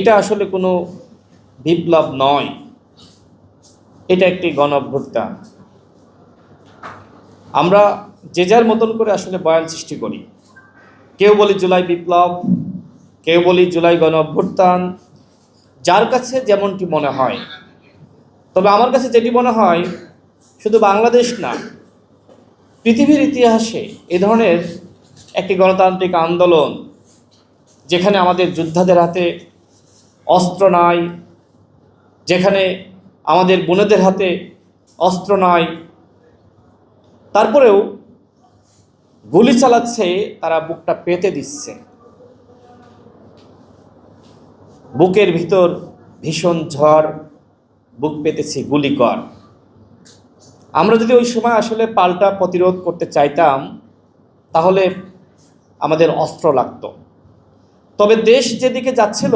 এটা আসলে কোনো বিপ্লব নয়, এটা একটি গণঅভ্যুত্থান। আমরা যে যার মতন করে আসলে বয়ান সৃষ্টি করি। কেউ বলি জুলাই বিপ্লব, কেউ বলি জুলাই গণঅভ্যুত্থান, যার কাছে যেমনটি মনে হয়। তবে আমার কাছে যেটি মনে হয়, শুধু বাংলাদেশ না, পৃথিবীর ইতিহাসে এ ধরনের একটি গণতান্ত্রিক আন্দোলন, যেখানে আমাদের যোদ্ধাদের হাতে অস্ত্র নাই, যেখানে আমাদের বোনেদের হাতে অস্ত্র নাই, তারপরেও গুলি চালাচ্ছে, তারা বুকটা পেতে দিচ্ছে। বুকের ভিতর ভীষণ ঝড়, বুক পেতেছি গুলি কর। আমরা যদি ওই সময় আসলে পাল্টা প্রতিরোধ করতে চাইতাম, তাহলে আমাদের অস্ত্র লাগতো। তবে দেশ যেদিকে যাচ্ছিল,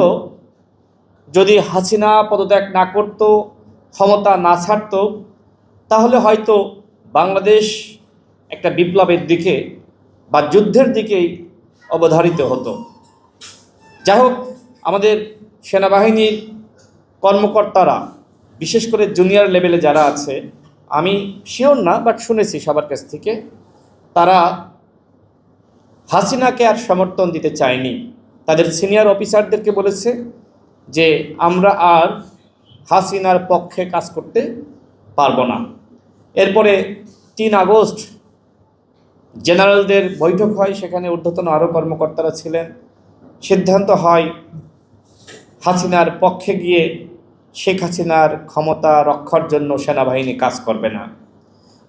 যদি হাসিনা পদত্যাগ না করত, ক্ষমতা না ছাড়ত, তাহলে হয়তো বাংলাদেশ একটা বিপ্লবের দিকে বা যুদ্ধের দিকেই অবধারিত হতো। যাই হোক, আমাদের সেনাবাহিনীর কর্মকর্তারা, বিশেষ করে জুনিয়র লেভেলে যারা আছে, আমি শিওর না, বাট শুনেছি সবার কাছ থেকে, তারা হাসিনাকে আর সমর্থন দিতে চায়নি। তাদের সিনিয়র অফিসারদেরকে বলেছে যে আমরা আর হাসিনার পক্ষে কাজ করতে পারবো না। এরপরে 3 আগস্ট জেনারেলদের বৈঠক হয়, সেখানে ঊর্ধ্বতন আরও কর্মকর্তারা ছিলেন। সিদ্ধান্ত হয় হাসিনার পক্ষে গিয়ে শেখ হাসিনার ক্ষমতা রক্ষার জন্য সেনাবাহিনী কাজ করবে না।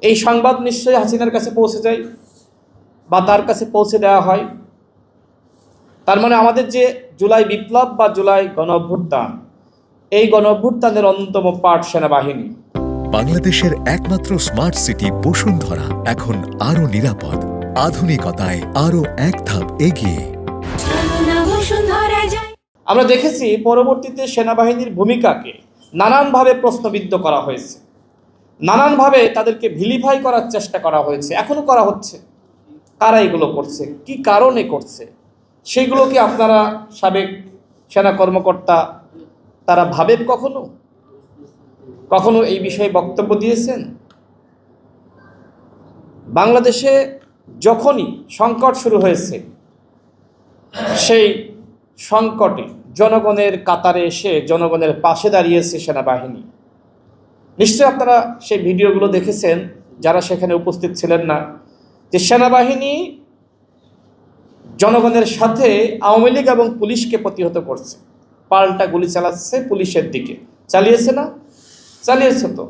এই সংবাদ নিশ্চয়ই হাসিনার কাছে পৌঁছে যায় বা তার কাছে পৌঁছে দেওয়া হয়। তার মানে আমাদের যে জুলাই বিপ্লব বা জুলাই গণঅভ্যুত্থান, এই গণঅভ্যুত্থানের অন্যতম পার্ট সেনাবাহিনী। বাংলাদেশের একমাত্র স্মার্ট সিটি বসুন্ধরা এখন আরো নিরাপদ, আধুনিকতায় আরো এক ধাপ এগিয়ে। আমরা দেখেছি পরবর্তীতে সেনাবাহিনীর ভূমিকাকে নানানভাবে প্রশ্নবিদ্ধ করা হয়েছে, নানানভাবে তাদেরকে ভিলিফাই করার চেষ্টা করা হয়েছে, এখনো করা হচ্ছে। কারা এগুলো করছে, কি কারণে করছে, সেইগুলো কি আপনারা সাবেক সেনা কর্মকর্তা তারা ভাবেন কখনো কখনো এই বিষয়ে বক্তব্য দিয়েছেন? বাংলাদেশে যখনই সংকট শুরু হয়েছে, সেই সংকটে জনগণের কাতারে এসে জনগণের পাশে দাঁড়িয়েছে সেনাবাহিনী। নিশ্চয়ই আপনারা সেই ভিডিওগুলো দেখেছেন, যারা সেখানে উপস্থিত ছিলেন না, যে সেনাবাহিনী জনগণের সাথে আওয়ামী লীগ এবং পুলিশকে প্রতিহত করছে, পাল্টা গুলি চালাচ্ছে পুলিশের দিকে। চালিয়েছে না? চালিয়েছে তো।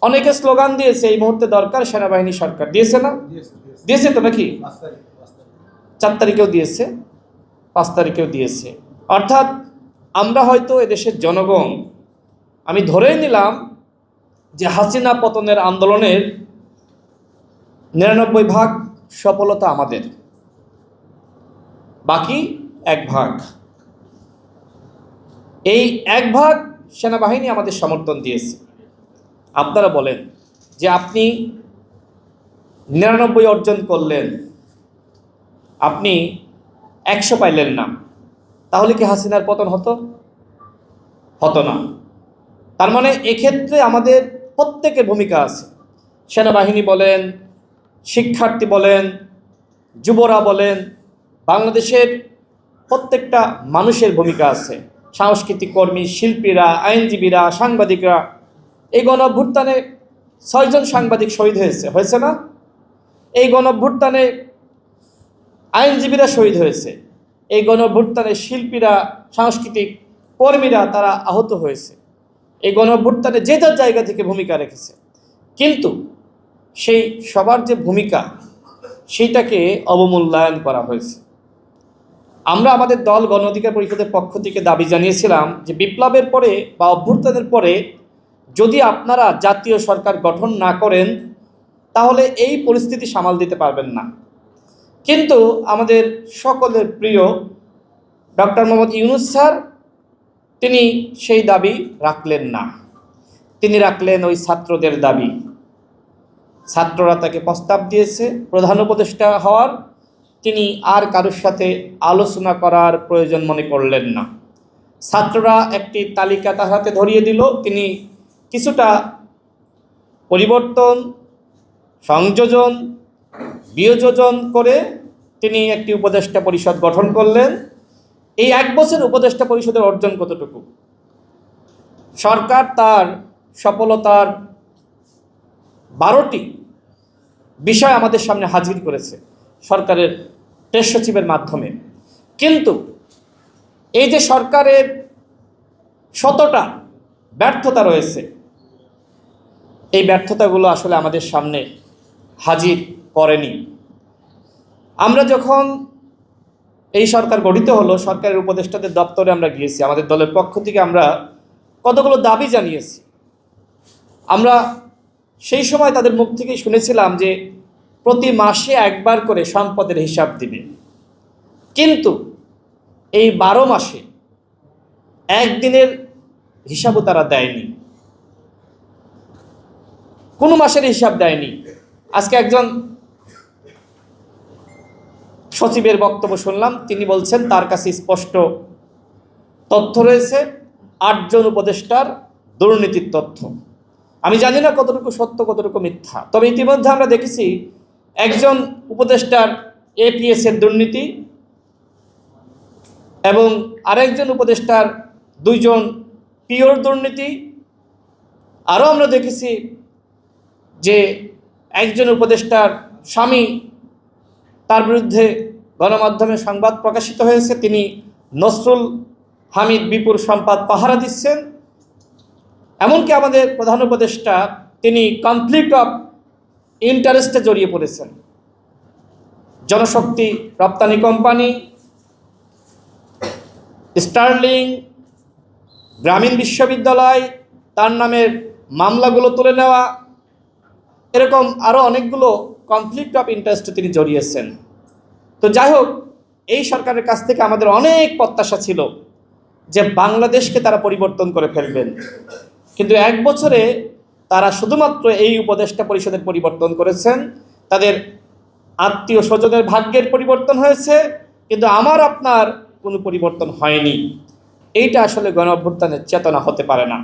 অনেকে স্লোগান দিয়েছে এই মুহূর্তে দরকার সেনাবাহিনী সরকার। দিয়েছে না? দিয়েছে তো নাকি? 4 তারিখেও দিয়েছে, 5 তারিখেও দিয়েছে। অর্থাৎ আমরা হয়তো এদেশের জনগণ, আমি ধরেই নিলাম যে হাসিনা পতনের আন্দোলনের 99% সফলতা আমাদের, বাকি 1% এই 1% সেনাবাহিনী আমাদের সমর্থন দিয়েছে। আপনারা বলেন যে আপনি 99 অর্জন করলেন, আপনি 100 পাইলেন না, তাহলে কি হাসিনার পতন হতো? হতো না। তার মানে এক্ষেত্রে আমাদের প্রত্যেকের ভূমিকা আছে। সেনাবাহিনী বলেন, শিক্ষার্থী বলেন, যুবরা বলেন, বাংলাদেশের প্রত্যেকটা মানুষের ভূমিকা আছে। সাংস্কৃতিক কর্মী, শিল্পীরা, আইনজীবীরা, সাংবাদিকরা। এই গণঅভ্যুত্থানে 6 জন সাংবাদিক শহীদ হয়েছে না? এই গণঅভ্যুত্থানে আইনজীবীরা শহীদ হয়েছে। এই গণঅভ্যুত্থানে শিল্পীরা, সাংস্কৃতিক কর্মীরা তারা আহত হয়েছে। এই গণঅভ্যুত্থানে যে যার জায়গা থেকে ভূমিকা রেখেছে। কিন্তু সেই সবার যে ভূমিকা, সেইটাকে অবমূল্যায়ন করা হয়েছে। আমরা আমাদের দল গণ অধিকার পরিষদের পক্ষ থেকে দাবি জানিয়েছিলাম যে বিপ্লবের পরে বা অভ্যুত্থানের পরে যদি আপনারা জাতীয় সরকার গঠন না করেন, তাহলে এই পরিস্থিতি সামাল দিতে পারবেন না। কিন্তু আমাদের সকলের প্রিয় ডক্টর মোহাম্মদ ইউনূস স্যার, তিনি সেই দাবি রাখলেন না। তিনি রাখলেন ওই ছাত্রদের দাবি। ছাত্ররা তাকে প্রস্তাব দিয়েছে প্রধান উপদেষ্টা হওয়ার, তিনি আর কারোর সাথে আলোচনা করার প্রয়োজন মনে করলেন না। ছাত্ররা একটি তালিকা তার হাতে ধরিয়ে দিল। তিনি কিছুটা পরিবর্তন, সংযোজন, বিয়োজন করে তিনি একটি উপদেষ্টা পরিষদ গঠন করলেন। এই 1 বছর উপদেষ্টা পরিষদের অর্জন কতটুকু? সরকার তার সফলতার 12টি বিষয় আমাদের সামনে হাজির করেছে সরকারের প্রেস সচিবের মাধ্যমে। কিন্তু এই যে সরকারের শতটা ব্যর্থতা রয়েছে, এই ব্যর্থতাগুলো আসলে আমাদের সামনে হাজির করেনি। আমরা যখন এই সরকার গঠিত হলো, সরকারের উপদেষ্টাদের দপ্তরে আমরা গিয়েছি, আমাদের দলের পক্ষ থেকে আমরা কতগুলো দাবি জানিয়েছি। আমরা সেই সময় তাদের মুখ থেকেই শুনেছিলাম যে প্রতি মাসে একবার করে সম্পদের হিসাব দিবে, কিন্তু এই 12 মাসে একদিনের হিসাবও তারা দেয়নি, কোনো মাসের হিসাব দেয়নি। আজকে একজন সচিবের বক্তব্য শুনলাম, তিনি বলছেন তার কাছে স্পষ্ট তথ্য রয়েছে 8 জন উপদেষ্টার দুর্নীতির তথ্য। আমি জানি না কতটুকু সত্য কতটুকু মিথ্যা, তবে ইতিমধ্যে আমরা দেখেছি একজন উপদেষ্টার APS এর দুর্নীতি এবং আরেকজন উপদেষ্টার 2 জন পিওর দুর্নীতি। আরও আমরা দেখেছি যে একজন উপদেষ্টার স্বামী, তার বিরুদ্ধে গণমাধ্যমে সংবাদ প্রকাশিত হয়েছে, তিনি নসরুল হামিদ বিপুর সম্পদ পাহারা দিচ্ছেন। এমনকি আমাদের প্রধান উপদেষ্টা তিনি কনফ্লিক্ট অফ ইন্টারেস্টে জড়িয়ে পড়েছেন। জনশক্তি রপ্তানি কোম্পানি, স্টার্লিং, গ্রামীণ বিশ্ববিদ্যালয়, তার নামের মামলাগুলো তুলে নেওয়া, এরকম আরও অনেকগুলো কনফ্লিক্ট অফ ইন্টারেস্টে তিনি জড়িয়েছেন। তো যাই হোক, এই সরকারের কাছ থেকে আমাদের অনেক প্রত্যাশা ছিল যে বাংলাদেশকে তারা পরিবর্তন করে ফেলবেন, কিন্তু 1 বছরে তারা শুধুমাত্র এই উপদেষ্টা পরিষদের পরিবর্তন করেছেন। তাদের আত্মীয় স্বজনের ভাগ্যের পরিবর্তন হয়েছে, কিন্তু আমার আপনার কোনো পরিবর্তন হয়নি। এইটা আসলে গণ অভ্যুত্থানের চেতনা হতে পারে না।